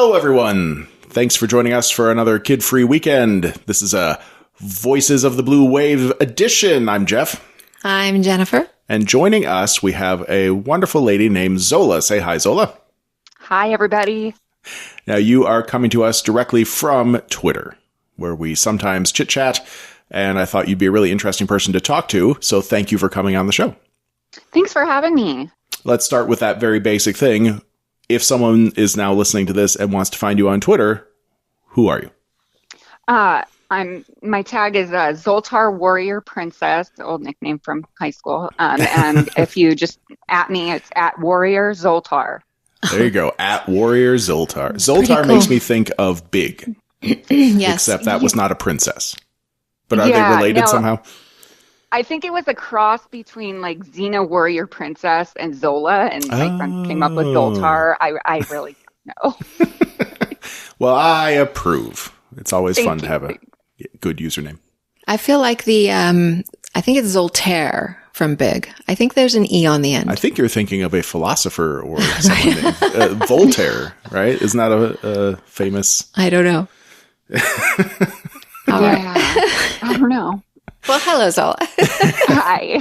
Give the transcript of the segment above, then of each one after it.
Hello, everyone. Thanks for joining us for another kid-free weekend. This is a Voices of the Blue Wave edition. I'm Jeff. I'm Jennifer. And joining us, we have a wonderful lady named Zola. Say hi, Zola. Hi, everybody. Now, you are coming to us directly from Twitter, where we sometimes chit-chat, and I thought you'd be a really interesting person to talk to, so thank you for coming on the show. Thanks for having me. Let's start with that very basic thing. If someone is now listening to this and wants to find you on Twitter, who are you? My tag is Zoltar Warrior Princess, old nickname from high school. And if you just at me, it's at Warrior Zoltar. There you go, at Warrior Zoltar. Zoltar cool. Makes me think of Big. Yes. Except that was not a princess. But are they related somehow? I think it was a cross between like Xena Warrior Princess and Zola, and my friend came up with Zoltar. I really don't know. Well, I approve. It's always fun to have a good username. I feel like I think it's Zoltaire from Big. I think there's an E on the end. I think you're thinking of a philosopher or someone named Voltaire, right? Isn't that a famous? I don't know. All right. I don't know. Well, hello, Zola. Hi.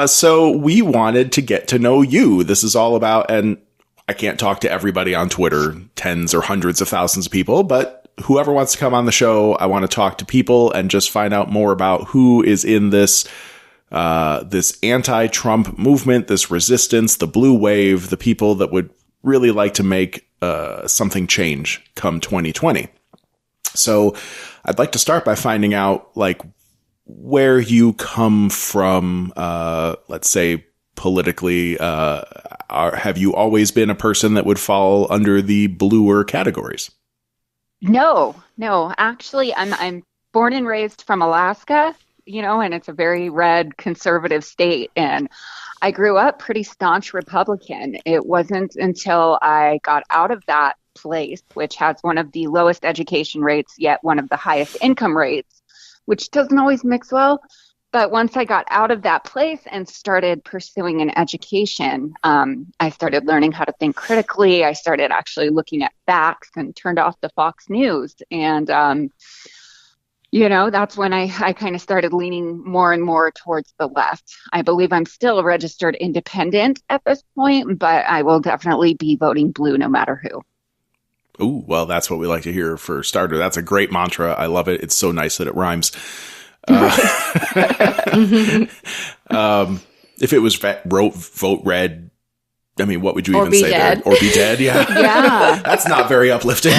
So we wanted to get to know you. This is all about, and I can't talk to everybody on Twitter, tens or hundreds of thousands of people, but whoever wants to come on the show, I want to talk to people and just find out more about who is in this anti-Trump movement, this resistance, the blue wave, the people that would really like to make something change come 2020. So I'd like to start by finding out, like, where you come from, let's say, politically. Have you always been a person that would fall under the bluer categories? No. Actually, I'm born and raised from Alaska, and it's a very red conservative state. And I grew up pretty staunch Republican. It wasn't until I got out of that place, which has one of the lowest education rates, yet one of the highest income rates, which doesn't always mix well. But once I got out of that place and started pursuing an education, I started learning how to think critically. I started actually looking at facts and turned off the Fox News. And, that's when I kind of started leaning more and more towards the left. I believe I'm still a registered independent at this point, but I will definitely be voting blue no matter who. Ooh, well, that's what we like to hear for starter. That's a great mantra. I love it. It's so nice that it rhymes. If it was vote red, I mean, what would you even say there? Or be dead? Yeah. Yeah. That's not very uplifting.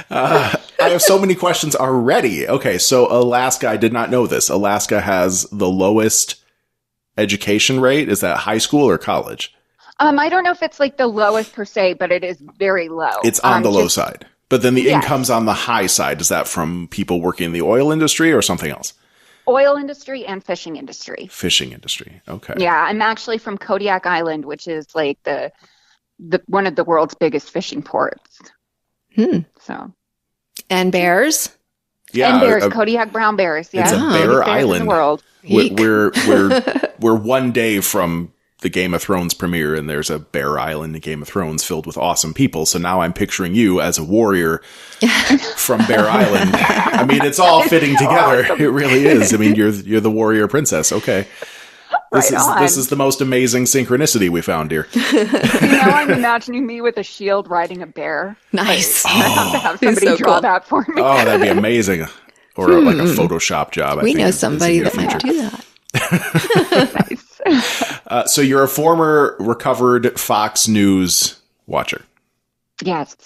I have so many questions already. Okay, so Alaska, I did not know this. Alaska has the lowest education rate. Is that high school or college? I don't know if it's like the lowest per se, but it is very low. It's on the low side. But then the income's on the high side. Is that from people working in the oil industry or something else? Oil industry and fishing industry. Fishing industry. Okay. Yeah, I'm actually from Kodiak Island, which is like the one of the world's biggest fishing ports. So. And bears? Yeah. And bears, Kodiak brown bears. Yeah. It's a bear island. In the world. We're one day from the Game of Thrones premiere, and there's a bear island in Game of Thrones filled with awesome people. So now I'm picturing you as a warrior from Bear Island. I mean, it's all fitting together. Awesome. It really is. I mean, you're the warrior princess. Okay. This is the most amazing synchronicity we found here. I'm imagining me with a shield riding a bear. Nice. I have to have somebody draw that for me. Oh, that'd be amazing. Or like a Photoshop job. We know somebody that might do that. Nice. So you're a former recovered Fox News watcher. Yes.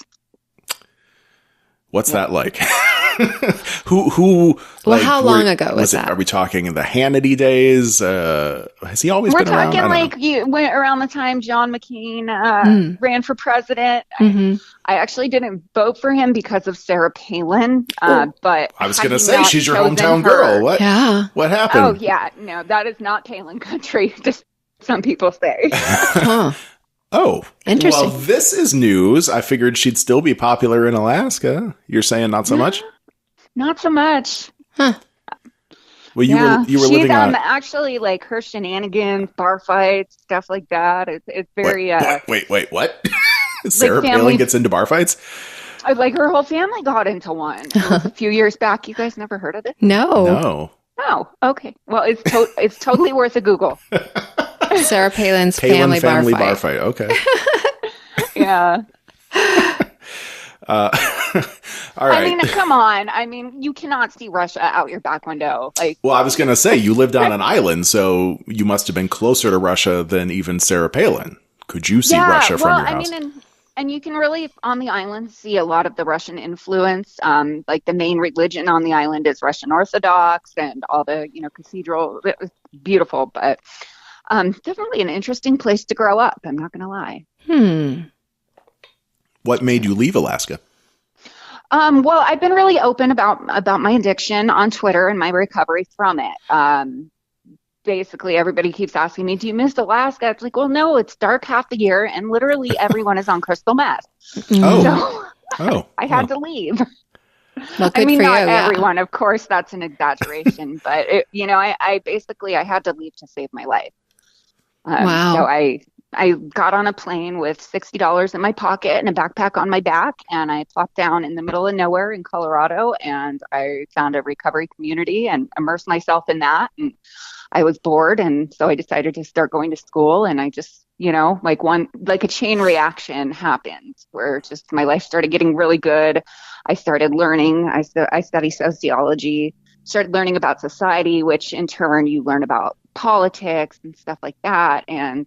What's that like? Who? Well, how long ago was that? Are we talking the Hannity days? Has he always been around? We're talking like you went around the time John McCain ran for president. Mm-hmm. I actually didn't vote for him because of Sarah Palin. But I was going to say she's your hometown girl. What? Yeah. What happened? Oh yeah, no, that is not Palin country. Just some people say. Huh. Oh, interesting. Well, this is news. I figured she'd still be popular in Alaska. You're saying not so much? Not so much. Huh. Well, you were living on actually like her shenanigans, bar fights, stuff like that. It's very Wait, what? Sarah Palin gets into bar fights? Like her whole family got into one. It was a few years back. You guys never heard of it? No. Oh, okay. Well, it's totally worth a Google. Sarah Palin's family bar fight. Okay. Yeah. All right. I mean, come on. I mean, you cannot see Russia out your back window. Like, well, I was going to say, you lived on an island, so you must have been closer to Russia than even Sarah Palin. Could you see Russia from your house? I mean, and you can really, on the island, see a lot of the Russian influence. Like the main religion on the island is Russian Orthodox, and all the, cathedral. It was beautiful, but definitely an interesting place to grow up. I'm not going to lie. What made you leave Alaska? Well, I've been really open about my addiction on Twitter and my recovery from it. Basically, everybody keeps asking me, do you miss Alaska? It's like, well, no, it's dark half the year, and literally everyone is on crystal meth. So I had to leave. Well, I mean, not everyone, of course, that's an exaggeration, but I basically had to leave to save my life. Wow. So I got on a plane with $60 in my pocket and a backpack on my back, and I plopped down in the middle of nowhere in Colorado, and I found a recovery community and immersed myself in that. And I was bored, and so I decided to start going to school, and I just, like a chain reaction happened where just my life started getting really good. I started learning. I study sociology, started learning about society, which in turn you learn about politics and stuff like that. And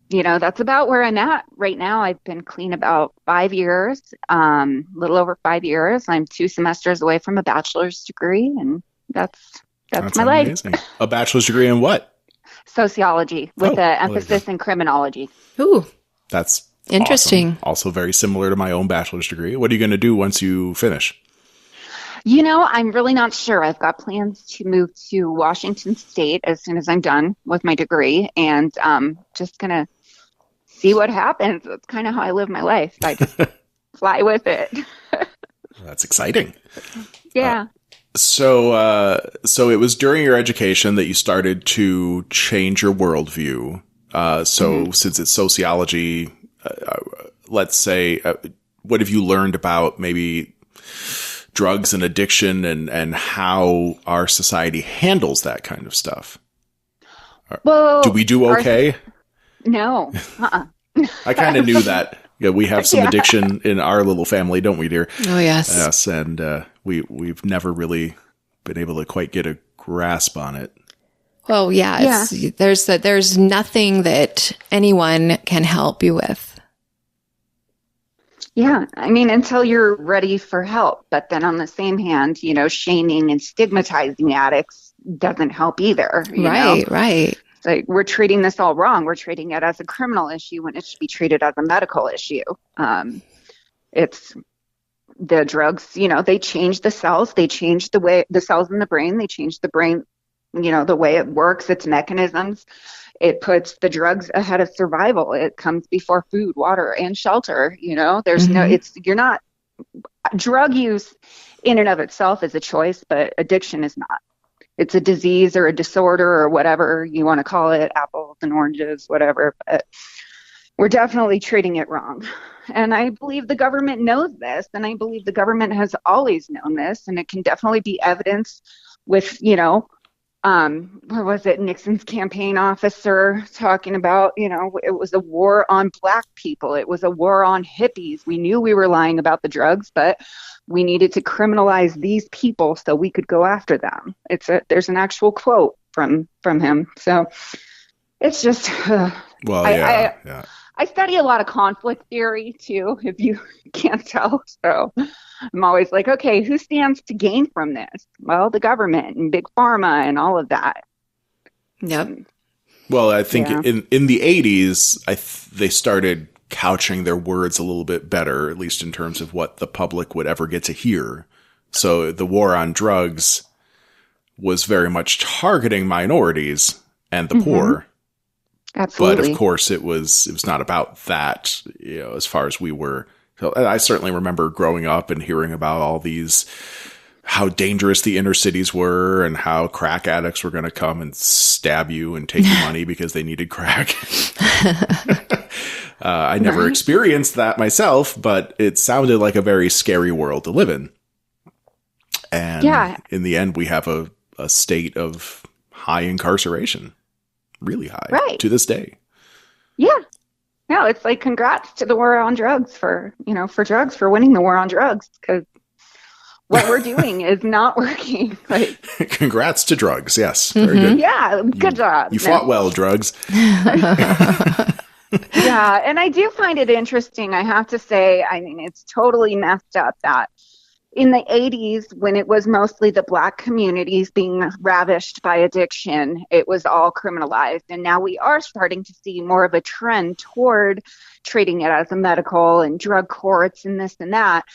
that's about where I'm at right now. I've been clean about 5 years, a little over 5 years. I'm 2 semesters away from a bachelor's degree, and that's my amazing. life. A bachelor's degree in what? Sociology, with an emphasis in criminology. Ooh, that's interesting. Awesome. Also very similar to my own bachelor's degree. What are you going to do once you finish? I'm really not sure. I've got plans to move to Washington State as soon as I'm done with my degree, and just going to see what happens. That's kind of how I live my life. I just fly with it. That's exciting. Yeah. So it was during your education that you started to change your worldview. Since it's sociology, let's say, what have you learned about maybe drugs and addiction and how our society handles that kind of stuff? Well, do we do okay? No. I kind of knew that. Yeah, we have some addiction in our little family, don't we, dear? Oh, yes. Yes, and we've never really been able to quite get a grasp on it. Well, yeah. There's nothing that anyone can help you with. Yeah, I mean, until you're ready for help. But then on the same hand, shaming and stigmatizing addicts doesn't help either. Right. Like, we're treating this all wrong. We're treating it as a criminal issue when it should be treated as a medical issue. It's the drugs, they change the cells. They change the cells in the brain. They change the brain, the way it works, its mechanisms. It puts the drugs ahead of survival. It comes before food, water, and shelter. There's drug use in and of itself is a choice, but addiction is not. It's a disease or a disorder or whatever you want to call it, apples and oranges, whatever. But we're definitely treating it wrong. And I believe the government knows this, and I believe the government has always known this, and it can definitely be evidenced with, what was it, Nixon's campaign officer talking about, it was a war on Black people. It was a war on hippies. We knew we were lying about the drugs, but we needed to criminalize these people so we could go after them. There's an actual quote from him. So it's just, I study a lot of conflict theory too, if you can't tell. So I'm always like, okay, who stands to gain from this? Well, the government and big pharma and all of that. Yep. Well, I think in the 80s, they started couching their words a little bit better, at least in terms of what the public would ever get to hear. So the war on drugs was very much targeting minorities and the poor. Absolutely. But of course it was not about that, as far as we were. So I certainly remember growing up and hearing about all these, how dangerous the inner cities were and how crack addicts were going to come and stab you and take your money because they needed crack. I never experienced that myself, but it sounded like a very scary world to live in. And in the end, we have a state of high incarceration, really high to this day. Yeah. No, it's like congrats to the war on drugs for winning the war on drugs, because what we're doing is not working. Like, congrats to drugs. Yes. Very good. Yeah. Good job. You fought well, drugs. Yeah. And I do find it interesting. I have to say, I mean, it's totally messed up that in the 80s, when it was mostly the Black communities being ravished by addiction, it was all criminalized. And now we are starting to see more of a trend toward treating it as a medical and drug courts and this and that.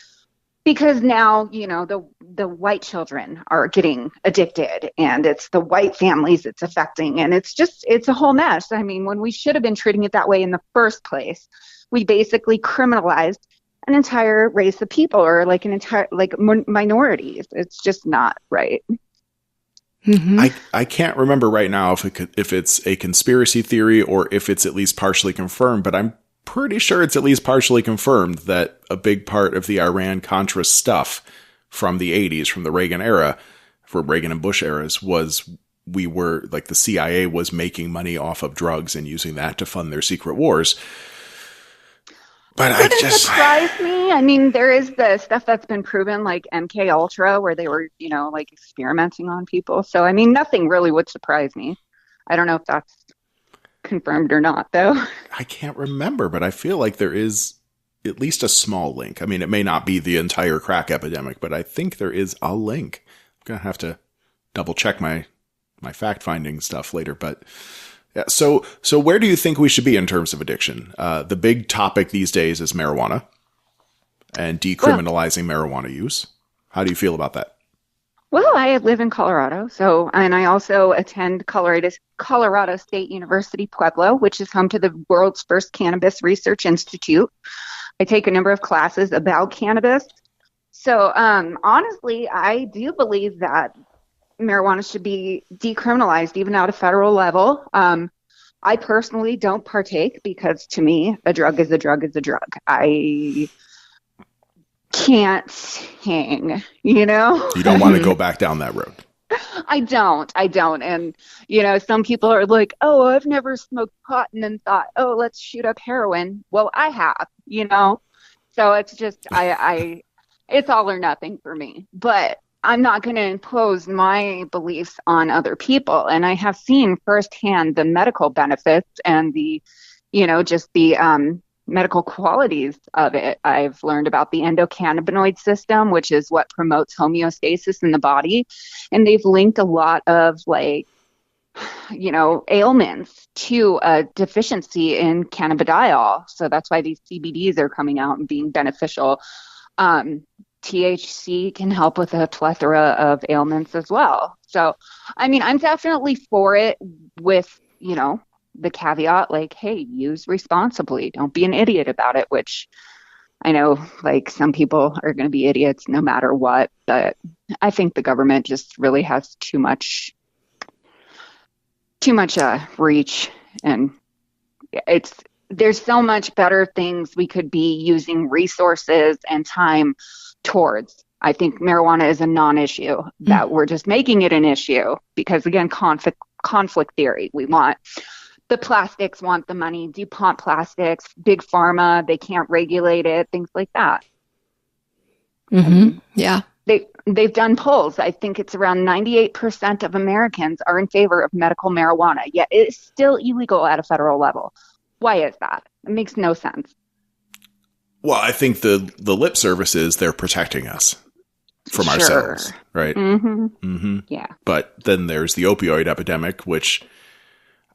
Because now, you know, the white children are getting addicted, and it's the white families it's affecting. And it's a whole mess. I mean, when we should have been treating it that way in the first place, we basically criminalized an entire race of people, or like minorities. It's just not right. Mm-hmm. I can't remember right now if it's a conspiracy theory or if it's at least partially confirmed, but I'm pretty sure it's at least partially confirmed that a big part of the Iran-Contra stuff from the 80s, from the Reagan era, for Reagan and Bush eras, was the CIA was making money off of drugs and using that to fund their secret wars. But it doesn't surprise me. I mean, there is the stuff that's been proven, like MK Ultra, where they were, you know, like experimenting on people. So, I mean, nothing really would surprise me. I don't know if that's confirmed or not, though. I can't remember, but I feel like there is at least a small link. I mean, it may not be the entire crack epidemic, but I think there is a link. I'm going to have to double check my fact-finding stuff later, but yeah. So where do you think we should be in terms of addiction? The big topic these days is marijuana and decriminalizing marijuana use. How do you feel about that? Well, I live in Colorado, and I also attend Colorado State University, Pueblo, which is home to the world's first cannabis research institute. I take a number of classes about cannabis. So, honestly, I do believe that marijuana should be decriminalized, even at a federal level. I personally don't partake because, to me, a drug is a drug is a drug. I can't hang, you know? You don't want to go back down that road. I don't. And, you know, some people are like, oh, I've never smoked pot and then thought, oh, let's shoot up heroin. Well, I have, you know? So it's just, it's all or nothing for me. But I'm not going to impose my beliefs on other people. And I have seen firsthand the medical benefits and the, you know, just the medical qualities of it. I've learned about the endocannabinoid system, which is what promotes homeostasis in the body. And they've linked a lot of, like, you know, ailments to a deficiency in cannabidiol. So that's why these CBDs are coming out and being beneficial. THC can help with a plethora of ailments as well. So, I mean, I'm definitely for it with, you know, the caveat, like, hey, use responsibly. Don't be an idiot about it, which I know, like, some people are going to be idiots no matter what, but I think the government just really has too much reach, and there's so much better things we could be using resources and time towards. I think marijuana is a non-issue, that we're just making it an issue because, again, conflict theory. The plastics want the money, DuPont Plastics, Big Pharma, they can't regulate it, things like that. Mm-hmm. Yeah. They've done polls. I think it's around 98% of Americans are in favor of medical marijuana, yet it is still illegal at a federal level. Why is that? It makes no sense. Well, I think the lip service is they're protecting us from ourselves, right? Mm-hmm. Mm-hmm. Yeah. But then there's the opioid epidemic, which,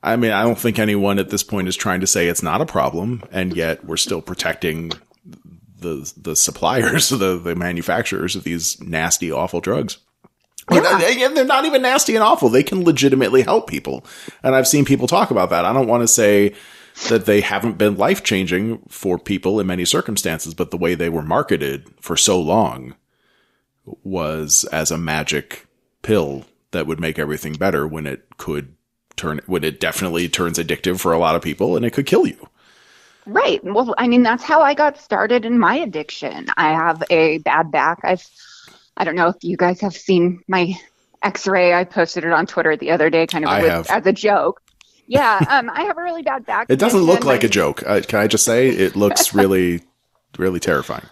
I mean, I don't think anyone at this point is trying to say it's not a problem, and yet we're still protecting the suppliers, the manufacturers of these nasty, awful drugs. Yeah. They're not even nasty and awful. They can legitimately help people. And I've seen people talk about that. I don't want to say that they haven't been life-changing for people in many circumstances, but the way they were marketed for so long was as a magic pill that would make everything better, when it definitely turns addictive for a lot of people, and it could kill you. Right. Well, I mean, that's how I got started in my addiction. I have a bad back. I don't know if you guys have seen my X-ray. I posted it on Twitter the other day, kind of I have. as a joke. Yeah, I have a really bad back It doesn't look condition. like a joke. Can I just say it looks really, really terrifying.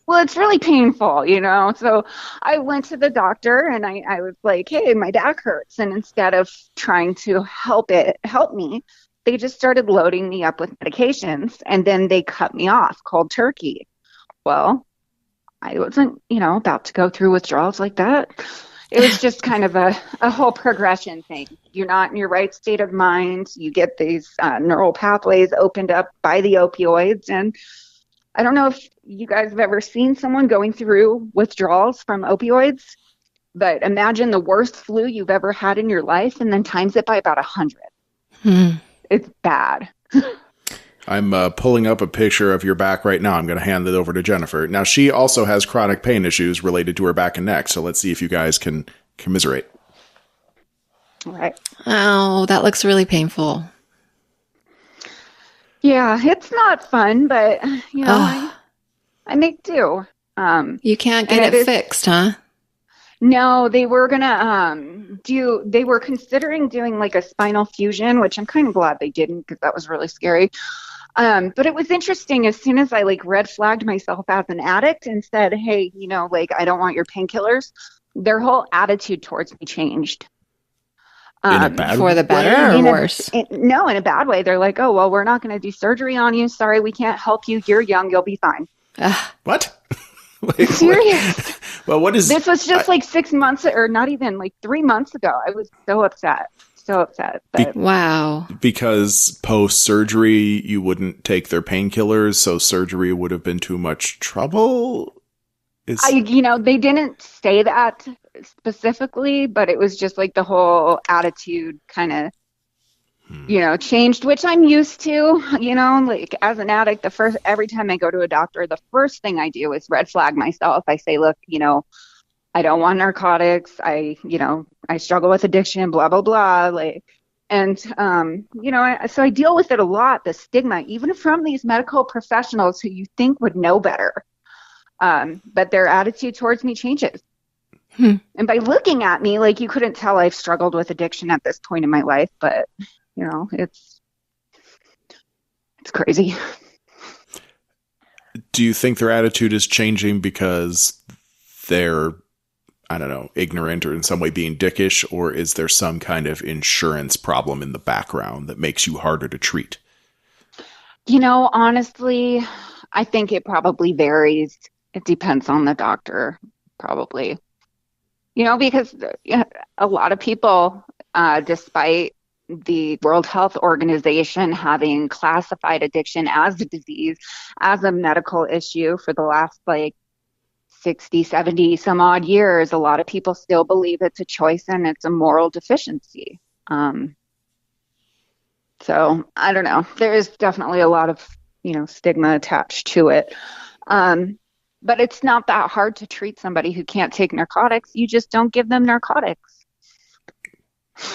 Well, it's really painful, you know? So I went to the doctor and I was like, hey, my back hurts. And instead of trying to help me, they just started loading me up with medications and then they cut me off cold turkey. Well, I wasn't, about to go through withdrawals like that. It was just kind of a whole progression thing. You're not in your right state of mind. You get these neural pathways opened up by the opioids. And I don't know if you guys have ever seen someone going through withdrawals from opioids, but imagine the worst flu you've ever had in your life and then times it by about 100. It's bad. I'm pulling up a picture of your back right now. I'm going to hand it over to Jennifer. Now, she also has chronic pain issues related to her back and neck, so let's see if you guys can commiserate. All right. Oh, that looks really painful. Yeah, it's not fun, but, I make do. You can't get it fixed, huh? No, they were gonna they were considering doing like a spinal fusion, which I'm kind of glad they didn't because that was really scary. But it was interesting as soon as I like red flagged myself as an addict and said, hey, I don't want your painkillers, their whole attitude towards me changed. In a bad for the better or worse? No, in a bad way. They're like, oh, well, we're not going to do surgery on you. Sorry, we can't help you. You're young. You'll be fine. What? Serious? Well, what is this? Was just like 6 months or not even like 3 months ago. I was so upset. So upset. But wow. Because post-surgery, you wouldn't take their painkillers, so surgery would have been too much trouble? they didn't say that specifically, but it was just like the whole attitude kind of, changed, which I'm used to, like as an addict, every time I go to a doctor, the first thing I do is red flag myself. I say, look, I don't want narcotics. I struggle with addiction, blah, blah, blah. So I deal with it a lot, the stigma, even from these medical professionals who you think would know better. But their attitude towards me changes. And by looking at me, like you couldn't tell I've struggled with addiction at this point in my life, but it's crazy. Do you think their attitude is changing because they're, I don't know, ignorant or in some way being dickish, or is there some kind of insurance problem in the background that makes you harder to treat? Honestly, I think it probably varies. It depends on the doctor, probably. Because a lot of people, despite the World Health Organization having classified addiction as a disease, as a medical issue for the last 60, 70 some odd years, a lot of people still believe it's a choice and it's a moral deficiency. So I don't know. There is definitely a lot of, stigma attached to it. But it's not that hard to treat somebody who can't take narcotics. You just don't give them narcotics.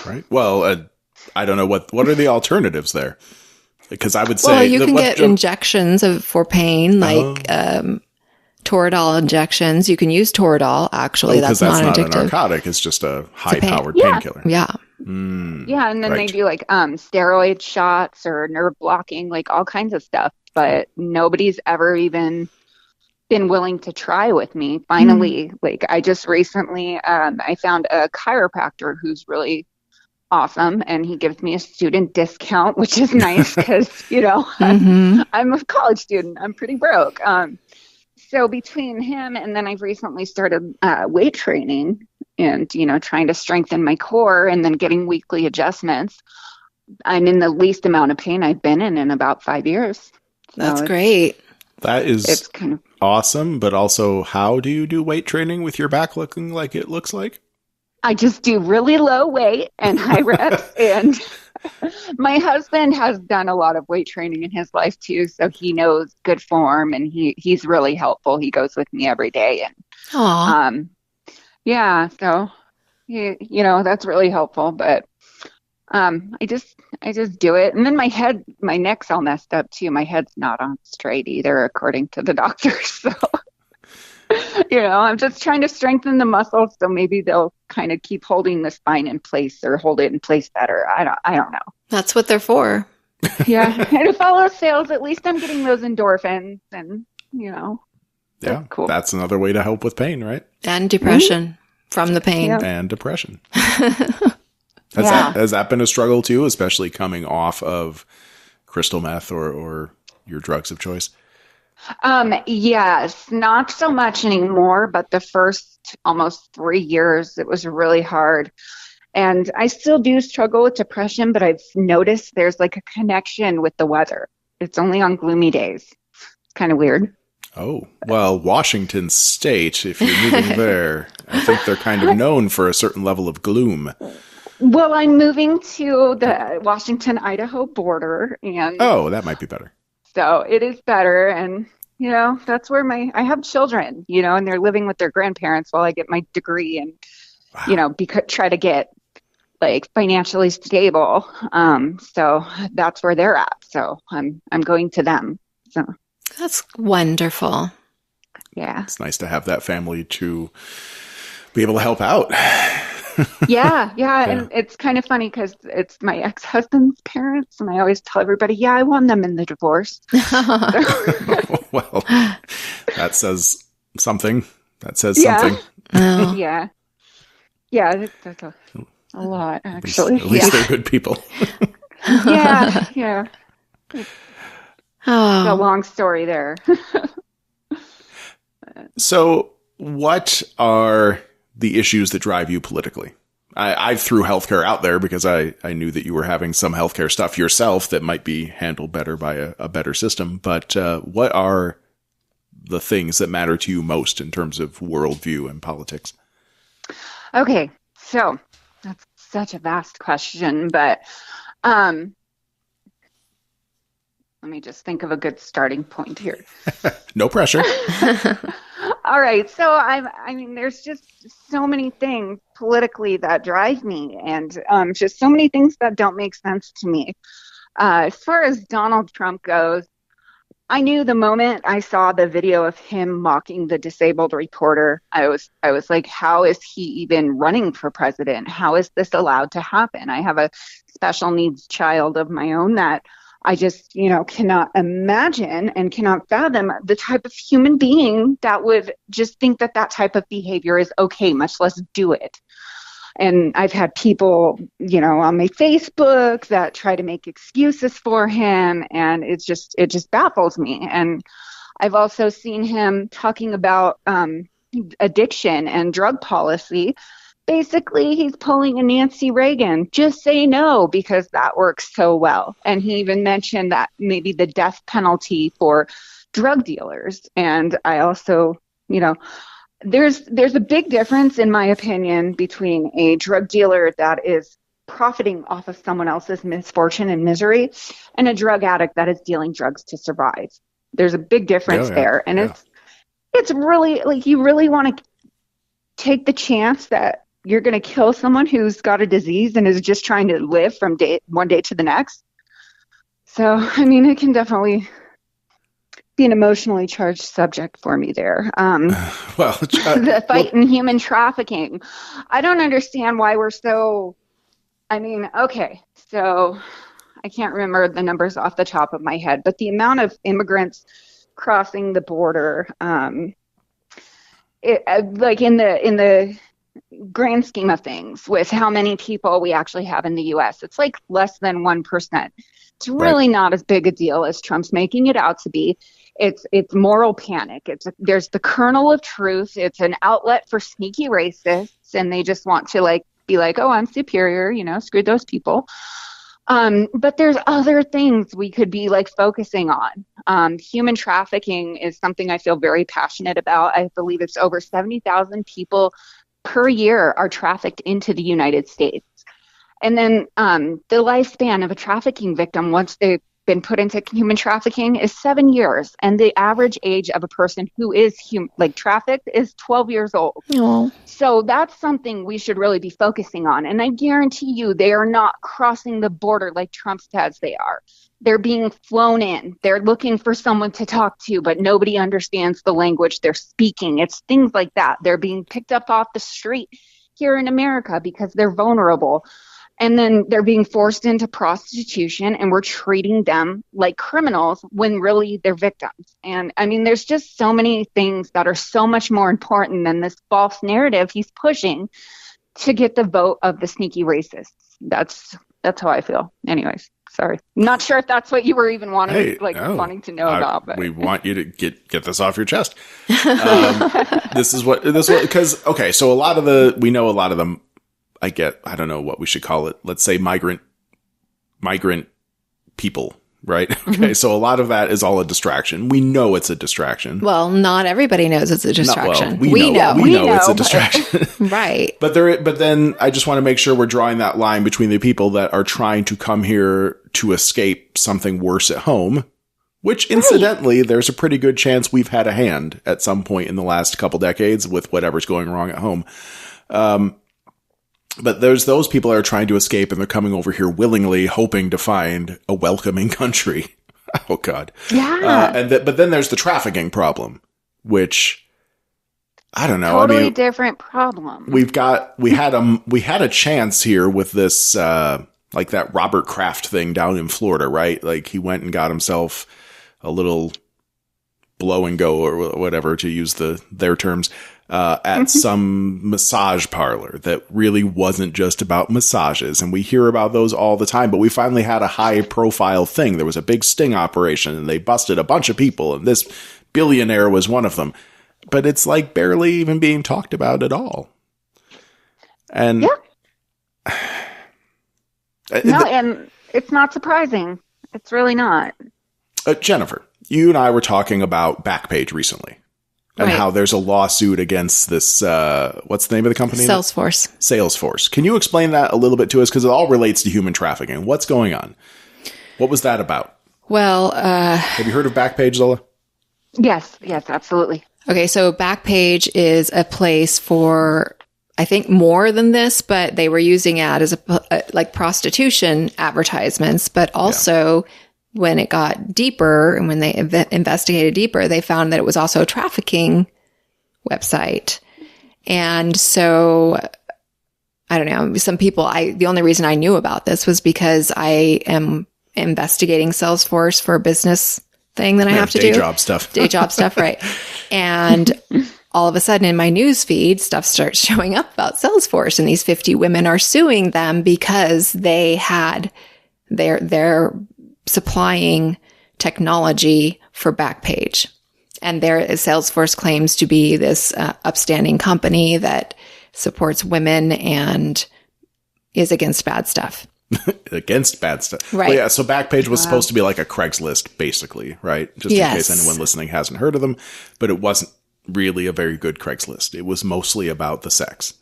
Right. Well, I don't know what are the alternatives there? Because I would say, well, you can get injections for pain, like Toradol injections. You can use Toradol. Actually, that's not a addictive. Narcotic. It's just a high-powered painkiller. Yeah. Yeah, and then they do steroid shots or nerve blocking, like all kinds of stuff. But nobody's ever even been willing to try with me. Finally, I just recently, I found a chiropractor who's really awesome, and he gives me a student discount, which is nice because, I'm a college student. I'm pretty broke. So between him and then I've recently started weight training and, trying to strengthen my core and then getting weekly adjustments. I'm in the least amount of pain I've been in about 5 years. So that's great. That is kind of awesome. But also, how do you do weight training with your back looking like it looks like? I just do really low weight and high reps. And my husband has done a lot of weight training in his life too. So he knows good form and he's really helpful. He goes with me every day. And yeah, so, that's really helpful. But I just do it. And then my neck's all messed up too. My head's not on straight either, according to the doctors. So, I'm just trying to strengthen the muscles so maybe they'll kind of keep holding the spine in place or hold it in place better. I don't know. That's what they're for. Yeah. And if all else fails, at least I'm getting those endorphins and, Yeah, cool. That's another way to help with pain, right? And depression from the pain. Yeah. And depression. Has that been a struggle too, especially coming off of crystal meth or your drugs of choice? Yes, not so much anymore, but the first almost 3 years, it was really hard. And I still do struggle with depression, but I've noticed there's like a connection with the weather. It's only on gloomy days. It's kind of weird. Oh, well, Washington State, if you're moving there, I think they're kind of known for a certain level of gloom. Well, I'm moving to the Washington-Idaho border, and oh, that might be better. So it is better. And, that's where I have children, and they're living with their grandparents while I get my degree and, Wow. try to get like financially stable. So that's where they're at. So I'm going to them. So That's wonderful. yeah. It's nice to have that family to be able to help out. Yeah. And it's kind of funny because it's my ex-husband's parents, and I always tell everybody, yeah, I won them in the divorce. Well, that says something. That says something. Oh. Yeah. Yeah, that's a lot, actually. At least they're good people. Yeah. It's a Oh. long story there. So, what are the issues that drive you politically? I threw healthcare out there because I knew that you were having some healthcare stuff yourself that might be handled better by a better system. But what are the things that matter to you most in terms of worldview and politics? Okay, so that's such a vast question, but let me just think of a good starting point here. No pressure. All right, so I mean, there's just so many things politically that drive me, and just so many things that don't make sense to me. As far as Donald Trump goes, I knew the moment I saw the video of him mocking the disabled reporter, I was like, how is he even running for president? How is this allowed to happen? I have a special needs child of my own that I just, cannot imagine and cannot fathom the type of human being that would just think that type of behavior is okay, much less do it. And I've had people, on my Facebook that try to make excuses for him, and it just baffles me. And I've also seen him talking about addiction and drug policy. Basically, he's pulling a Nancy Reagan, just say no, because that works so well. And he even mentioned that maybe the death penalty for drug dealers. And I also, there's a big difference, in my opinion, between a drug dealer that is profiting off of someone else's misfortune and misery and a drug addict that is dealing drugs to survive. There's a big difference there. And it's really like, you really want to take the chance that you're going to kill someone who's got a disease and is just trying to live from one day to the next. So, I mean, it can definitely be an emotionally charged subject for me there. The fight in human trafficking. I don't understand why we're so, okay, so I can't remember the numbers off the top of my head, but the amount of immigrants crossing the border, like in the grand scheme of things, with how many people we actually have in the U.S., it's like less than 1%. It's really not as big a deal as Trump's making it out to be. It's moral panic. There's the kernel of truth. It's an outlet for sneaky racists, and they just want to be like, oh, I'm superior, screw those people. But there's other things we could be focusing on. Human trafficking is something I feel very passionate about. I believe it's over 70,000 people per year are trafficked into the United States. And then the lifespan of a trafficking victim, once they've been put into human trafficking is 7 years. And the average age of a person who is trafficked is 12 years old. Oh. So that's something we should really be focusing on. And I guarantee you they are not crossing the border like Trump says they are. They're being flown in. They're looking for someone to talk to, but nobody understands the language they're speaking. It's things like that. They're being picked up off the street here in America because they're vulnerable. And then they're being forced into prostitution, and we're treating them like criminals when really they're victims. And I mean, there's just so many things that are so much more important than this false narrative he's pushing to get the vote of the sneaky racists. That's how I feel. Anyways, sorry. Not sure if that's what you were even wanting to know about. But. We want you to get this off your chest. This is what because okay, so we know a lot of them. I don't know what we should call it. Let's say migrant people, right? Okay. So a lot of that is all a distraction. We know it's a distraction. Well, not everybody knows it's a distraction. We know it's a distraction. Right. But then I just want to make sure we're drawing that line between the people that are trying to come here to escape something worse at home, which incidentally, there's a pretty good chance we've had a hand at some point in the last couple decades with whatever's going wrong at home. But there's those people that are trying to escape, and they're coming over here willingly, hoping to find a welcoming country. Oh God. Yeah. But then there's the trafficking problem, which I don't know. Totally different problem. We had a chance here with this, like that Robert Kraft thing down in Florida, right? Like he went and got himself a little blow and go or whatever, to use their terms, at some massage parlor that really wasn't just about massages. And we hear about those all the time, but we finally had a high profile thing. There was a big sting operation and they busted a bunch of people, and this billionaire was one of them. But it's like barely even being talked about at all. And and it's not surprising. It's really not. Jennifer, you and I were talking about Backpage recently. And how there's a lawsuit against this, what's the name of the company? Salesforce. Can you explain that a little bit to us? Because it all relates to human trafficking. What's going on? What was that about? Well, have you heard of Backpage, Zola? Yes, absolutely. Okay, so Backpage is a place for, I think, more than this, but they were using it as like prostitution advertisements, but also... Yeah. When it got deeper and when they investigated deeper, they found that it was also a trafficking website. And so, I don't know, some people, the only reason I knew about this was because I am investigating Salesforce for a business thing that I have to do. Day job stuff, right. And all of a sudden in my news feed, stuff starts showing up about Salesforce, and these 50 women are suing them because they had their supplying technology for Backpage. And Salesforce claims to be this upstanding company that supports women and is against bad stuff. Against bad stuff. Right. Well, yeah, so Backpage was supposed to be like a Craigslist, basically, right? Just in case anyone listening hasn't heard of them. But it wasn't really a very good Craigslist. It was mostly about the sex.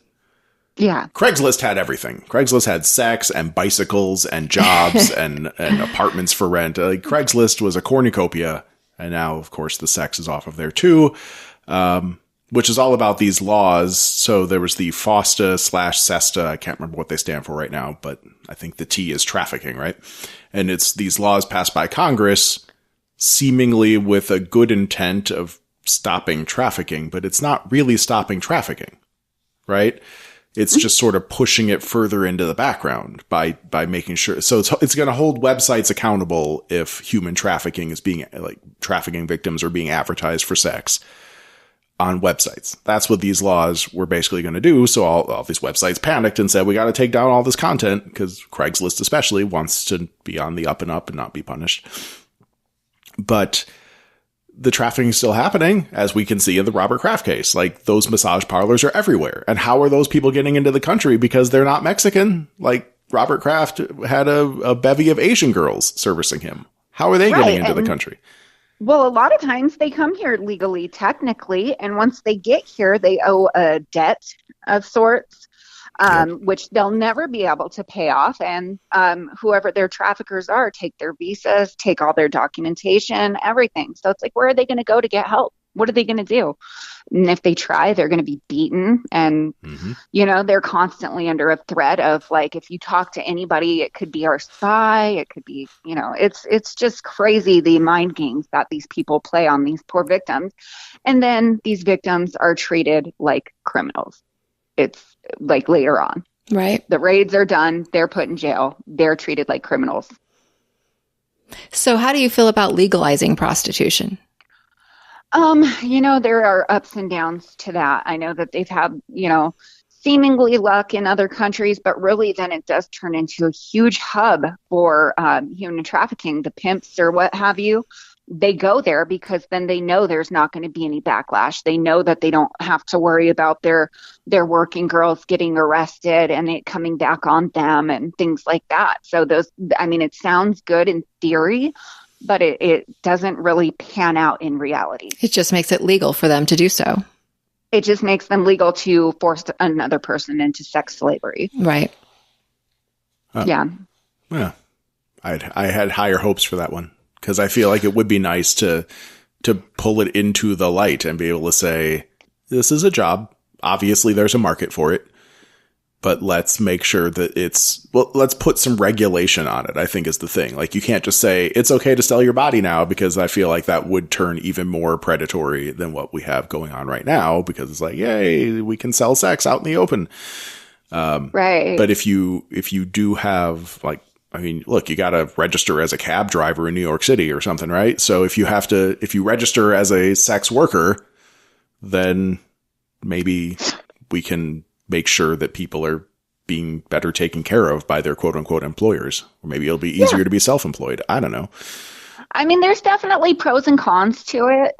Yeah. Craigslist had everything. Craigslist had sex and bicycles and jobs and apartments for rent. Craigslist was a cornucopia. And now, of course, the sex is off of there too, which is all about these laws. So there was the FOSTA/SESTA. I can't remember what they stand for right now, but I think the T is trafficking, right? And it's these laws passed by Congress, seemingly with a good intent of stopping trafficking, but it's not really stopping trafficking, right? It's just sort of pushing it further into the background by making sure. So it's going to hold websites accountable if human trafficking is being, like, trafficking victims are being advertised for sex on websites. That's what these laws were basically going to do. So all these websites panicked and said, we got to take down all this content, because Craigslist especially wants to be on the up and up and not be punished. But the trafficking is still happening, as we can see in the Robert Kraft case. Like, those massage parlors are everywhere. And how are those people getting into the country? Because they're not Mexican. Like, Robert Kraft had a bevy of Asian girls servicing him. How are they getting into the country? Well, a lot of times they come here legally, technically. And once they get here, they owe a debt of sorts. which they'll never be able to pay off. And whoever their traffickers are, take their visas, take all their documentation, everything. So it's like, where are they going to go to get help? What are they going to do? And if they try, they're going to be beaten. And, they're constantly under a threat of, like, if you talk to anybody, it could be our spy. It could be, it's just crazy, the mind games that these people play on these poor victims. And then these victims are treated like criminals. It's like later on. Right. The raids are done. They're put in jail. They're treated like criminals. So how do you feel about legalizing prostitution? There are ups and downs to that. I know that they've had, seemingly luck in other countries, but really then it does turn into a huge hub for human trafficking. The pimps or what have you, they go there because then they know there's not going to be any backlash. They know that they don't have to worry about their working girls getting arrested and it coming back on them and things like that. So it sounds good in theory, but it doesn't really pan out in reality. It just makes it legal for them to do so. It just makes them legal to force another person into sex slavery. Right. Yeah. Yeah. I had higher hopes for that one because I feel like it would be nice to pull it into the light and be able to say, this is a job. Obviously, there's a market for it. But let's make sure that let's put some regulation on it, I think is the thing. Like, you can't just say it's okay to sell your body now, because I feel like that would turn even more predatory than what we have going on right now, because it's like, yay, we can sell sex out in the open. Right. But if you do have, like, look, you got to register as a cab driver in New York City or something, right? So if you register as a sex worker, then maybe we can make sure that people are being better taken care of by their quote unquote employers. Or maybe it'll be easier to be self-employed. I don't know. There's definitely pros and cons to it.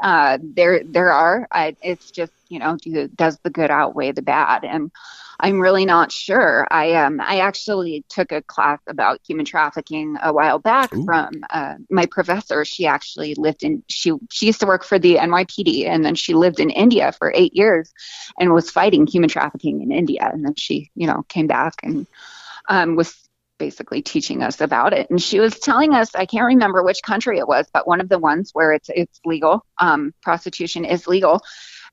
There are. It's just, does the good outweigh the bad? And I'm really not sure. I actually took a class about human trafficking a while back from my professor. She actually she used to work for the NYPD, and then she lived in India for 8 years and was fighting human trafficking in India. And then she, came back and was basically teaching us about it. And she was telling us, I can't remember which country it was, but one of the ones where it's legal, prostitution is legal.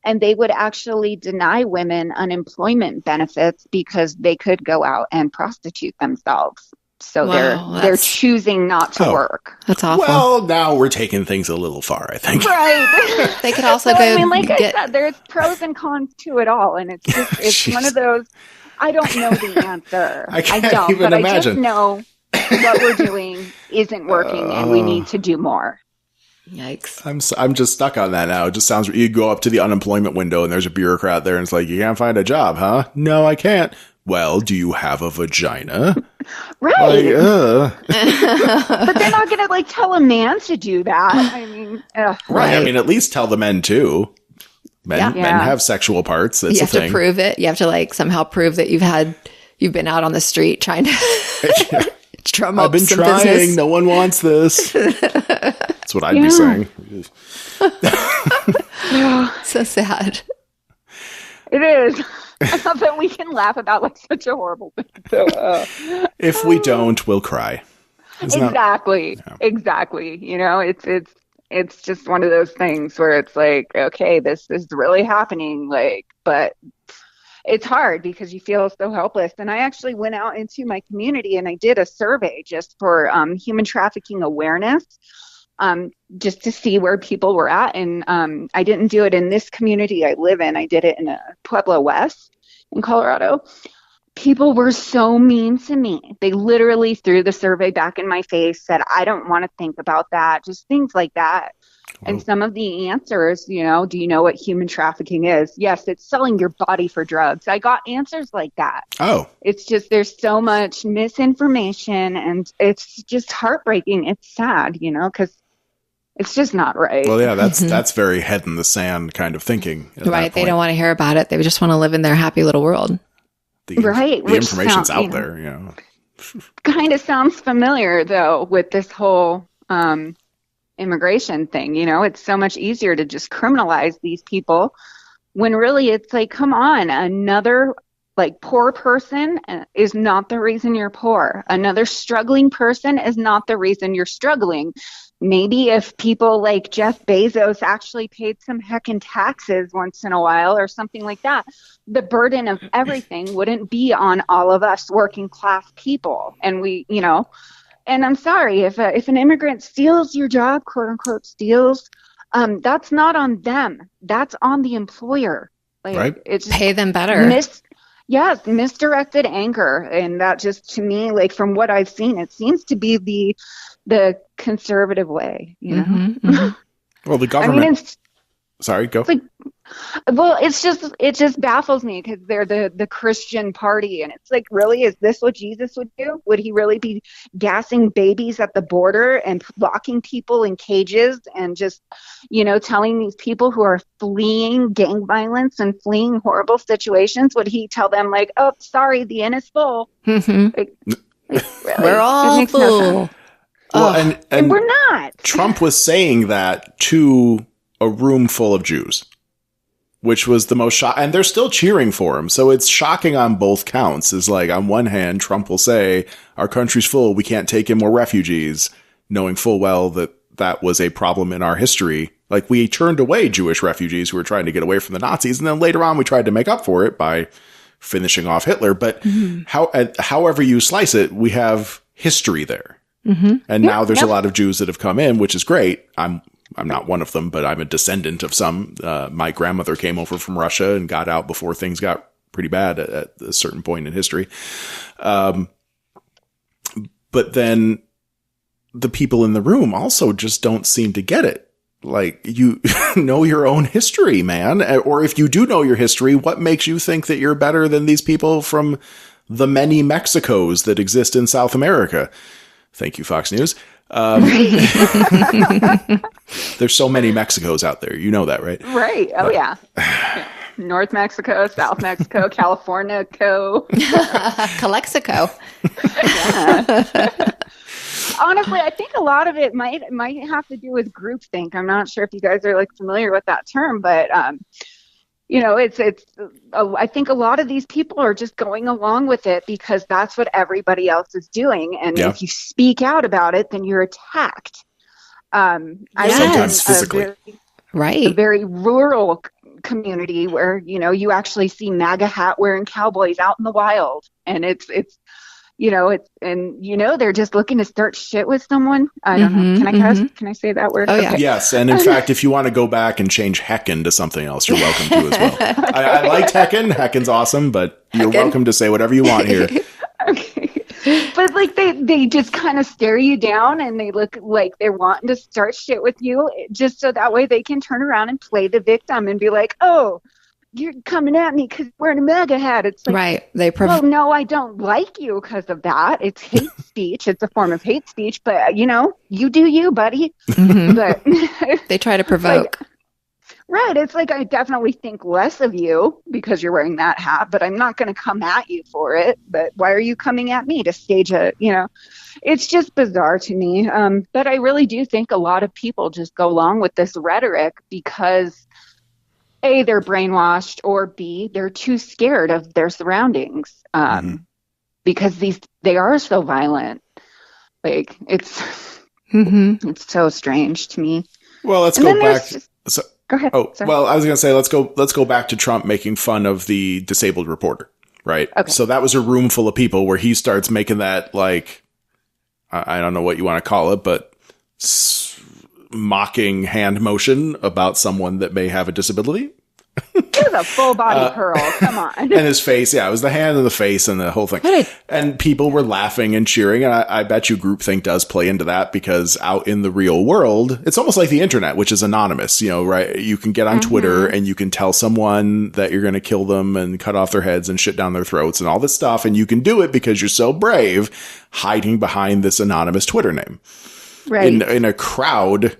And they would actually deny women unemployment benefits because they could go out and prostitute themselves. So they're choosing not to work. That's awful. Well, now we're taking things a little far, I think. Right. They could also go. I said, there's pros and cons to it all, and it's one of those. I don't know the answer. I don't even imagine. I just know what we're doing isn't working, and we need to do more. Yikes. I'm just stuck on that now. It just sounds, you go up to the unemployment window and there's a bureaucrat there and it's like, you can't find a job, huh? No, I can't. Well, do you have a vagina? Right. But they're not going to tell a man to do that. Right. At least tell the men too. Men have sexual parts. That's you have to prove it. You have to somehow prove that you've been out on the street trying to drum up some business. I've been trying. No one wants this. That's what I'd be saying. So sad. It is. I love that we can laugh about such a horrible thing. So, if we don't, we'll cry. Exactly. It's just one of those things where it's like, okay, this is really happening. But it's hard because you feel so helpless. And I actually went out into my community and I did a survey just for human trafficking awareness, just to see where people were at. And I didn't do it in this community I live in. I did it in Pueblo West in Colorado. People were so mean to me. They literally threw the survey back in my face, said, I don't want to think about that, just things like that. And some of the answers, do you know what human trafficking is? Yes, it's selling your body for drugs. I got answers like that. Oh. It's just, there's so much misinformation and it's just heartbreaking. It's sad, because it's just not right. Well, yeah, that's very head in the sand kind of thinking. Right. They don't want to hear about it. They just want to live in their happy little world. The information's out there, Kind of sounds familiar, though, with this whole immigration thing. It's so much easier to just criminalize these people when really it's like, come on, another Like, poor person is not the reason you're poor. Another struggling person is not the reason you're struggling. Maybe if people like Jeff Bezos actually paid some heckin' taxes once in a while or something like that, the burden of everything wouldn't be on all of us working class people. And we, and I'm sorry, if an immigrant steals your job, quote unquote, steals, that's not on them. That's on the employer. Like, right. It's pay them better. Yes, misdirected anger. And that just, to me, like, from what I've seen, it seems to be the conservative way, Mm-hmm, mm-hmm. Well, the government. I mean, Sorry, go. It just baffles me because they're the Christian party, and it's like, really, is this what Jesus would do? Would he really be gassing babies at the border and locking people in cages and just, telling these people who are fleeing gang violence and fleeing horrible situations? Would he tell them, like, oh, sorry, the inn is full? Mm-hmm. Really? We're all full. Well, and we're not. Trump was saying that to a room full of Jews, which was the most shocking. And they're still cheering for him. So it's shocking on both counts. Is like, on one hand, Trump will say, our country's full, we can't take in more refugees, knowing full well that that was a problem in our history. Like, we turned away Jewish refugees who were trying to get away from the Nazis. And then later on, we tried to make up for it by finishing off Hitler. But however you slice it, we have history there. Mm-hmm. And now there's a lot of Jews that have come in, which is great. I'm not one of them, but I'm a descendant of some. My grandmother came over from Russia and got out before things got pretty bad at a certain point in history. But then the people in the room also just don't seem to get it. Like, you know your own history, man. Or if you do know your history, what makes you think that you're better than these people from the many Mexicos that exist in South America? Thank you, Fox News. There's so many Mexicos out there. You know that, right? Right. Oh, yeah. North Mexico, South Mexico, California, Calexico. Honestly, I think a lot of it might have to do with groupthink. I'm not sure if you guys are, like, familiar with that term, but I think a lot of these people are just going along with it because that's what everybody else is doing. And if you speak out about it, then you're attacked. Sometimes physically. A very rural community where, you actually see MAGA hat wearing cowboys out in the wild. And they're just looking to start shit with someone. I don't know. Can I cuss? Can I say that word? Oh, yeah. Okay. Yes. And in fact, if you want to go back and change heckin' to something else, you're welcome to as well. I liked heckin'. Heckin's awesome, but you're welcome to say whatever you want here. Okay. But, like, they just kind of stare you down and they look like they're wanting to start shit with you just so that way they can turn around and play the victim and be like, oh, you're coming at me because you're wearing a MAGA hat. It's like, right. Well, no, I don't like you because of that. It's hate speech. It's a form of hate speech, but, you do you, buddy. Mm-hmm. But they try to provoke. Right. It's like, I definitely think less of you because you're wearing that hat, but I'm not going to come at you for it. But why are you coming at me to stage it's just bizarre to me. But I really do think a lot of people just go along with this rhetoric because A, they're brainwashed, or B, they're too scared of their surroundings because they are so violent. Like, it's so strange to me. Well, let's go back. Go ahead. Oh, sorry. Well, I was going to say, let's go back to Trump making fun of the disabled reporter, right? Okay. So that was a room full of people where he starts making that, like, I don't know what you want to call it, but mocking hand motion about someone that may have a disability. It was a full body curl. Come on. And his face. Yeah, it was the hand and the face and the whole thing. And people were laughing and cheering. And I bet you groupthink does play into that because out in the real world, it's almost like the internet, which is anonymous, right? You can get on Twitter and you can tell someone that you're going to kill them and cut off their heads and shit down their throats and all this stuff. And you can do it because you're so brave hiding behind this anonymous Twitter name. Right. In a crowd,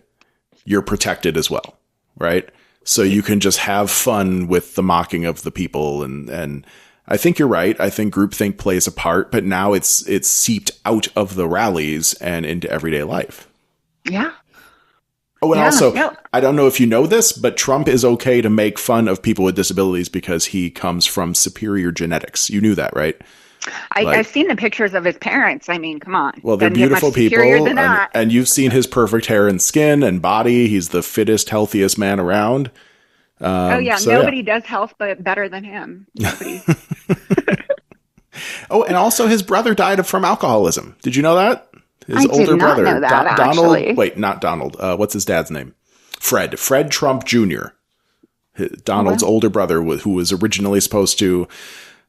you're protected as well, right? So you can just have fun with the mocking of the people. And I think you're right. I think groupthink plays a part, but now it's seeped out of the rallies and into everyday life. Yeah. Oh, and Yeah, also, no. I don't know if you know this, but Trump is okay to make fun of people with disabilities because he comes from superior genetics. You knew that, right? I've seen the pictures of his parents. I mean, come on. Well, they're Doesn't get much beautiful superior people, than that. and you've seen his perfect hair and skin and body. He's the fittest, healthiest man around. Oh yeah, So, nobody does health but better than him. Nobody. Oh, and also his brother died from alcoholism. Did you know that? His I did not know that, Donald. actually. Wait, not Donald. What's his dad's name? Fred. Fred Trump Jr. Donald's older brother, who was originally supposed to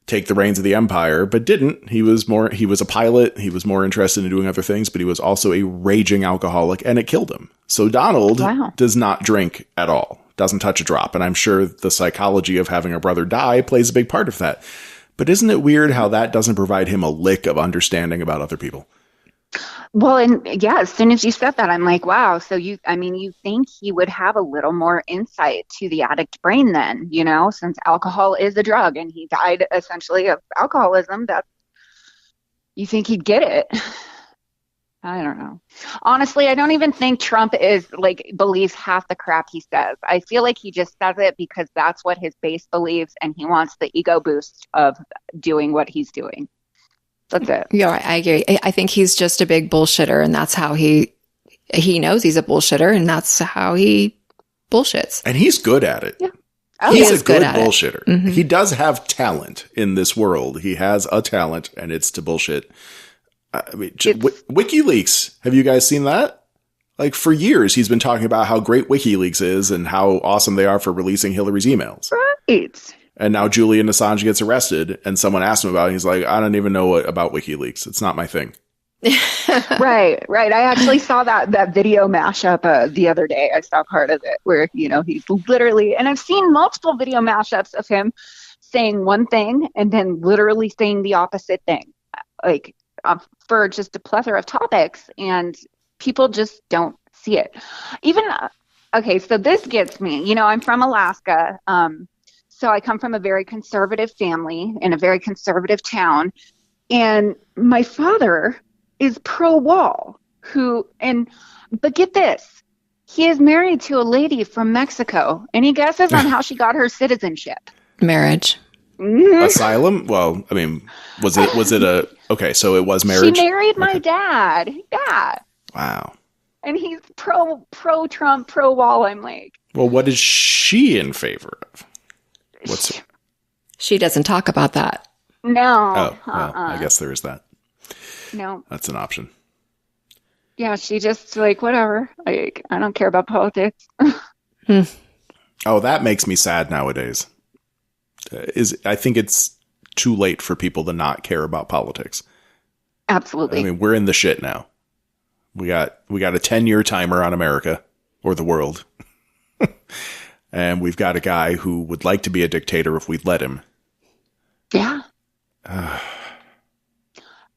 take the reins of the empire, but didn't. He was a pilot. He was more interested in doing other things, but he was also a raging alcoholic, and it killed him. So Donald does not drink at all, doesn't touch a drop. And I'm sure the psychology of having a brother die plays a big part of that. But isn't it weird how that doesn't provide him a lick of understanding about other people? Well, and yeah, as soon as you said that, I'm like, wow. So you think he would have a little more insight to the addict brain then, since alcohol is a drug and he died essentially of alcoholism, you think he'd get it. I don't know. Honestly, I don't even think Trump believes half the crap he says. I feel like he just says it because that's what his base believes and he wants the ego boost of doing what he's doing. That's it. Yeah, I agree. I think he's just a big bullshitter, and that's how he knows he's a bullshitter, and that's how he bullshits. And he's good at it. Yeah. Oh, he's a good bullshitter. Mm-hmm. He does have talent in this world. He has a talent, and it's to bullshit. I mean, WikiLeaks. Have you guys seen that? Like, for years, he's been talking about how great WikiLeaks is and how awesome they are for releasing Hillary's emails. Right. And now Julian Assange gets arrested, and someone asks him about it. He's like, I don't even know about WikiLeaks. It's not my thing. Right. I actually saw that video mashup the other day. I saw part of it where, he's literally, and I've seen multiple video mashups of him saying one thing and then literally saying the opposite thing, for just a plethora of topics, and people just don't see it. Even, okay, so this gets me. I'm from Alaska. So I come from a very conservative family in a very conservative town. And my father is pro-wall but get this, he is married to a lady from Mexico. Any guesses on how she got her citizenship? Marriage. Asylum? Well, I mean, was it okay, so it was marriage? She married my dad. Yeah. Wow. And he's pro-Trump, pro-wall. I'm like. Well, what is she in favor of? She doesn't talk about that. No. Oh, well, I guess there is that. No. That's an option. Yeah, she just whatever. I don't care about politics. Oh, that makes me sad nowadays. I think it's too late for people to not care about politics. Absolutely. I mean, we're in the shit now. We got a 10-year timer on America or the world. And we've got a guy who would like to be a dictator if we'd let him. Yeah.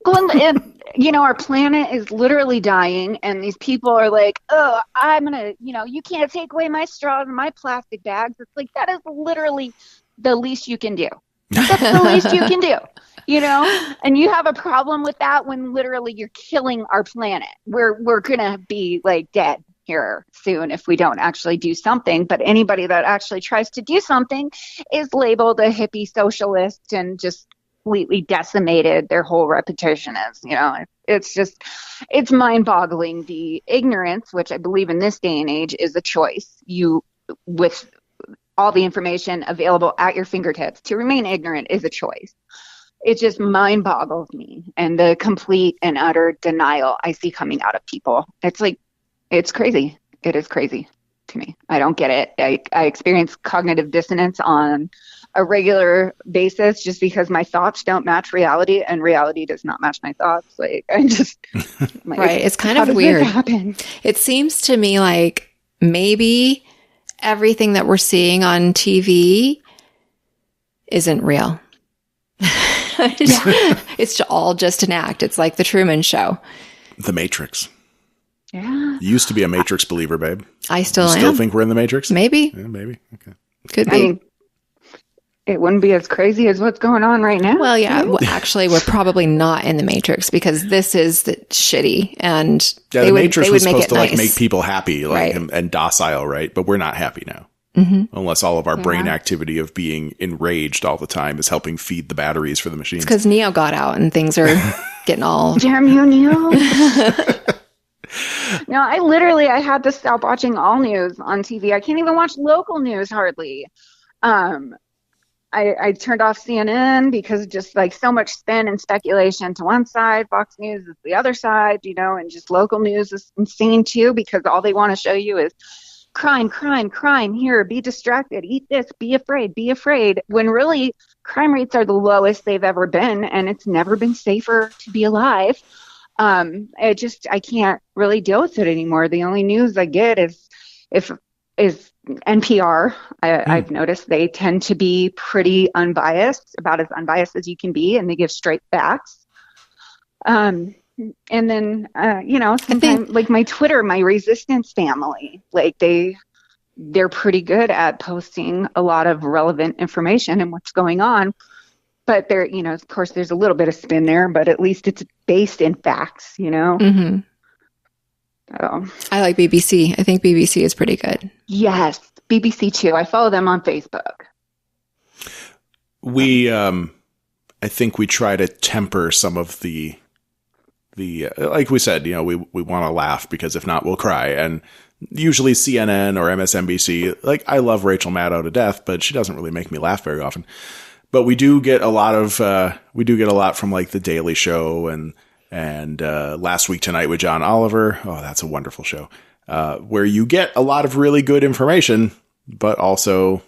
Well, and, our planet is literally dying, and these people are like, oh, I'm going to, you can't take away my straws and my plastic bags. It's like, that is literally the least you can do. That's the least you can do, and you have a problem with that when literally you're killing our planet. We're going to be dead here soon if we don't actually do something. But anybody that actually tries to do something is labeled a hippie socialist and just completely decimated. Their whole reputation is, it's mind-boggling. The ignorance, which I believe in this day and age is a choice. With all the information available at your fingertips, to remain ignorant is a choice. It just mind boggles me. And the complete and utter denial I see coming out of people. It's crazy. It is crazy to me. I don't get it. I experience cognitive dissonance on a regular basis just because my thoughts don't match reality and reality does not match my thoughts. Right. It's kind of weird. It seems to me like maybe everything that we're seeing on TV isn't real. It's all just an act. It's like the Truman Show. The Matrix. Yeah. You used to be a Matrix believer, babe. I still am. Still think we're in the Matrix? Maybe. Yeah, maybe. Okay. Could be. it wouldn't be as crazy as what's going on right now. Well, yeah, actually, we're probably not in the Matrix because this is shitty, and the Matrix was supposed to nice. make people happy, like right. and docile, right? But we're not happy now, unless all of our brain activity of being enraged all the time is helping feed the batteries for the machines. Because Neo got out and things are getting all damn you, Neo. No, I had to stop watching all news on TV. I can't even watch local news hardly. I turned off CNN because just like so much spin and speculation to one side, Fox News is the other side, and just local news is insane too because all they want to show you is crime, crime, crime. Here, be distracted, eat this, be afraid. When really crime rates are the lowest they've ever been, and it's never been safer to be alive. I can't really deal with it anymore. The only news I get is NPR. I've noticed they tend to be pretty unbiased, about as unbiased as you can be, and they give straight facts. And then, sometimes like my Twitter, my resistance family, like they're pretty good at posting a lot of relevant information and what's going on. But there, of course, there's a little bit of spin there, but at least it's based in facts, Mm-hmm. So. I like BBC. I think BBC is pretty good. Yes, BBC too. I follow them on Facebook. We, I think we try to temper some of the like we said, we want to laugh because if not, we'll cry. And usually CNN or MSNBC, like I love Rachel Maddow to death, but she doesn't really make me laugh very often. But we do get a lot from like The Daily Show and Last Week Tonight with John Oliver. Oh, that's a wonderful show. Where you get a lot of really good information, but also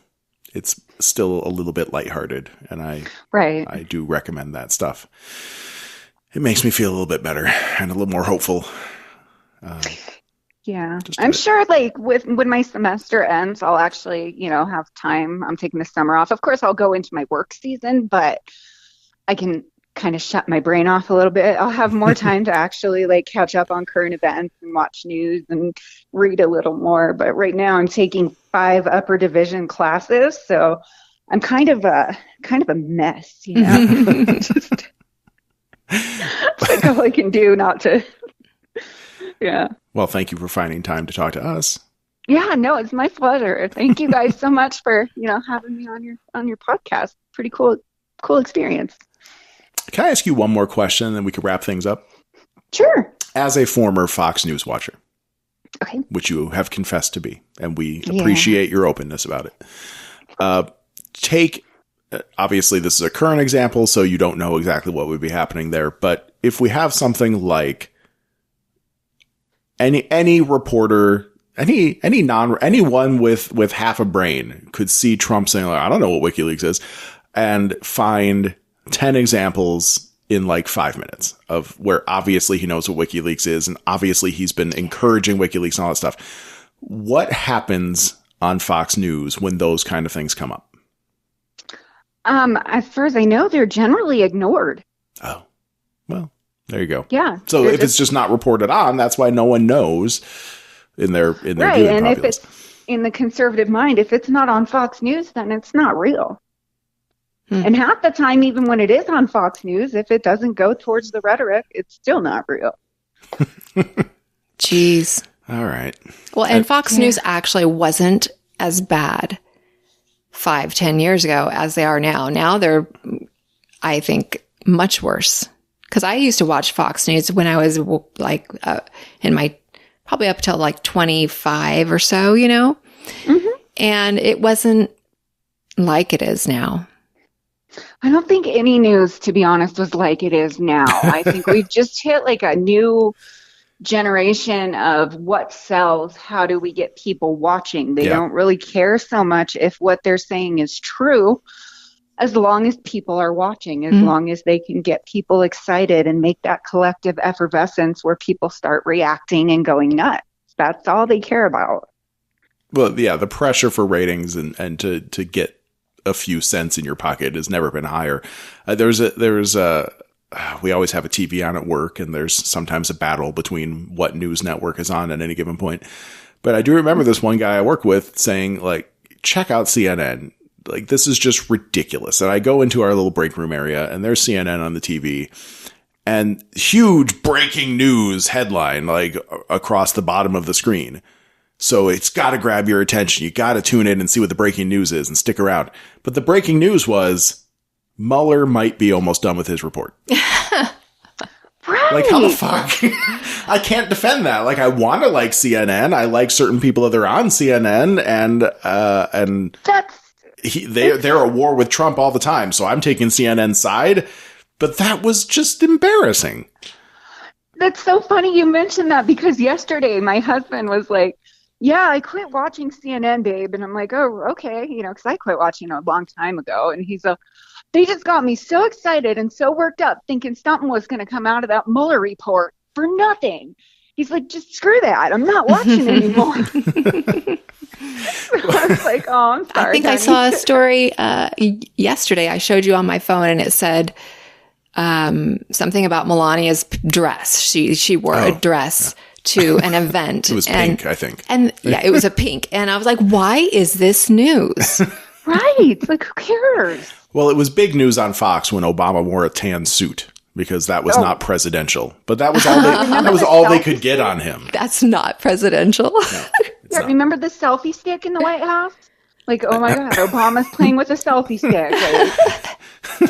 it's still a little bit lighthearted. And I do recommend that stuff. It makes me feel a little bit better and a little more hopeful. Yeah, I'm sure like when my semester ends, I'll actually, have time. I'm taking the summer off. Of course, I'll go into my work season, but I can kind of shut my brain off a little bit. I'll have more time to actually like catch up on current events and watch news and read a little more. But right now I'm taking 5 upper division classes. So I'm kind of a mess, Just like all I can do not to. Yeah. Well, thank you for finding time to talk to us. Yeah, no, it's my pleasure. Thank you guys so much for, having me on your podcast. Pretty cool experience. Can I ask you one more question and then we can wrap things up? Sure. As a former Fox News watcher, okay, which you have confessed to be, and we appreciate your openness about it. Obviously this is a current example, so you don't know exactly what would be happening there. But if we have something like any reporter, anyone with half a brain could see Trump saying, like, I don't know what WikiLeaks is, and find 10 examples in like 5 minutes of where obviously he knows what WikiLeaks is, and obviously he's been encouraging WikiLeaks and all that stuff. What happens on Fox News when those kind of things come up? As far as I know, they're generally ignored. Oh, well, there you go. Yeah. So if it's just not reported on, that's why no one knows in their right. And populace. If it's in the conservative mind, if it's not on Fox News, then it's not real. And half the time, even when it is on Fox News, if it doesn't go towards the rhetoric, it's still not real. Jeez. All right. Well, and Fox News actually wasn't as bad 5-10 years ago as they are now. Now they're, I think, much worse. Because I used to watch Fox News when I was like in my, probably up till like 25 or so, Mm-hmm. And it wasn't like it is now. I don't think any news, to be honest, was like it is now. I think we've just hit like a new generation of what sells. How do we get people watching? They don't really care so much if what they're saying is true, as long as people are watching, as long as they can get people excited and make that collective effervescence where people start reacting and going nuts. That's all they care about. Well, yeah, the pressure for ratings and to get a few cents in your pocket has never been higher. We always have a TV on at work, and there's sometimes a battle between what news network is on at any given point. But I do remember this one guy I work with saying, like, check out CNN. like, this is just ridiculous. And I go into our little break room area and there's CNN on the TV and huge breaking news headline, like across the bottom of the screen. So it's got to grab your attention. You got to tune in and see what the breaking news is and stick around. But the breaking news was Mueller might be almost done with his report. Right. Like, how the fuck? I can't defend that. Like, I want to like CNN. I like certain people that are on CNN, and they're at war with Trump all the time. So I'm taking CNN's side. But that was just embarrassing. That's so funny you mentioned that, because yesterday my husband was like, yeah, I quit watching CNN, babe. And I'm like, oh, okay. You know, because I quit watching a long time ago. And he's like, they just got me so excited and so worked up thinking something was going to come out of that Mueller report for nothing. He's like, just screw that. I'm not watching anymore. So I was like, oh, I'm sorry. I think I saw a story yesterday. I showed you on my phone and it said something about Melania's dress. She wore a dress to an event. It was pink, I think. And yeah, it was a pink. And I was like, why is this news? Right. Like, who cares? Well, it was big news on Fox when Obama wore a tan suit because that was not presidential. But that was all they could get on him. That's not presidential. No, yeah, remember the selfie stick in the White House? Like, oh my God, Obama's playing with a selfie stick. Like,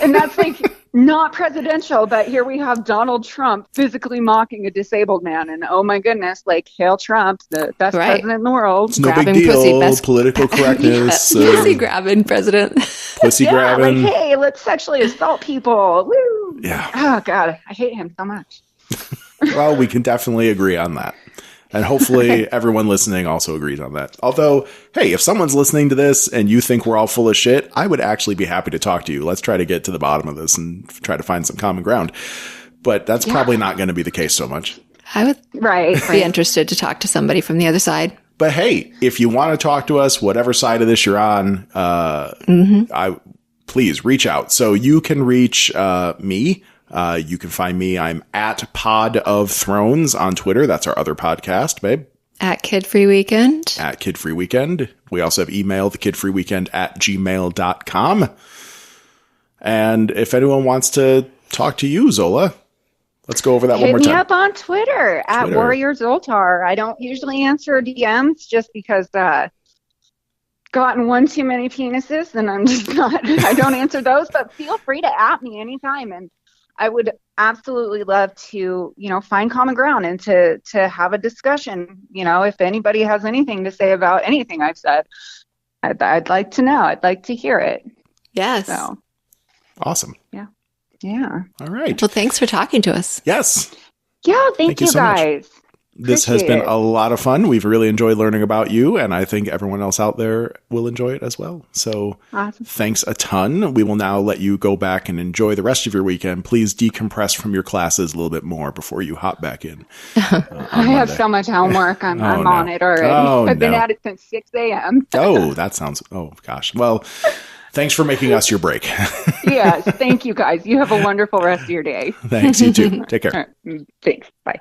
and that's like not presidential, but here we have Donald Trump physically mocking a disabled man. And oh my goodness, like, hail Trump, the best president in the world. It's no big deal. Political correctness. Pussy grabbing president. Pussy grabbing. Like, hey, let's sexually assault people. Woo. Yeah. Oh God, I hate him so much. Well, we can definitely agree on that. And hopefully everyone listening also agrees on that. Although, hey, if someone's listening to this and you think we're all full of shit, I would actually be happy to talk to you. Let's try to get to the bottom of this and try to find some common ground. But that's probably not going to be the case so much. I would be interested to talk to somebody from the other side. But hey, if you want to talk to us, whatever side of this you're on, please reach out. So you can reach me. You can find me. I'm at Pod of Thrones on Twitter. That's our other podcast, babe. At Kid Free Weekend. At Kid Free Weekend. We also have email, thekidfreeweekend@gmail.com. And if anyone wants to talk to you, Zola, let's go over that one more time. Hit me up on Twitter, at Warrior Zoltar. I don't usually answer DMs just because gotten one too many penises, and I'm just not, I don't answer those, but feel free to at me anytime. And I would absolutely love to, find common ground and to have a discussion. If anybody has anything to say about anything I've said, I'd like to know. I'd like to hear it. Yes. So. Awesome. Yeah. All right. Well, thanks for talking to us. Yes. Yeah. Thank you so guys. Much. This has been a lot of fun. We've really enjoyed learning about you, and I think everyone else out there will enjoy it as well. So awesome. Thanks a ton. We will now let you go back and enjoy the rest of your weekend. Please decompress from your classes a little bit more before you hop back in. I have so much homework. I'm on it already. I've been at it since 6 a.m. That sounds, oh gosh. Well, thanks for making us your break. Yes. Thank you guys. You have a wonderful rest of your day. Thanks. You too. Take care. Thanks. Bye.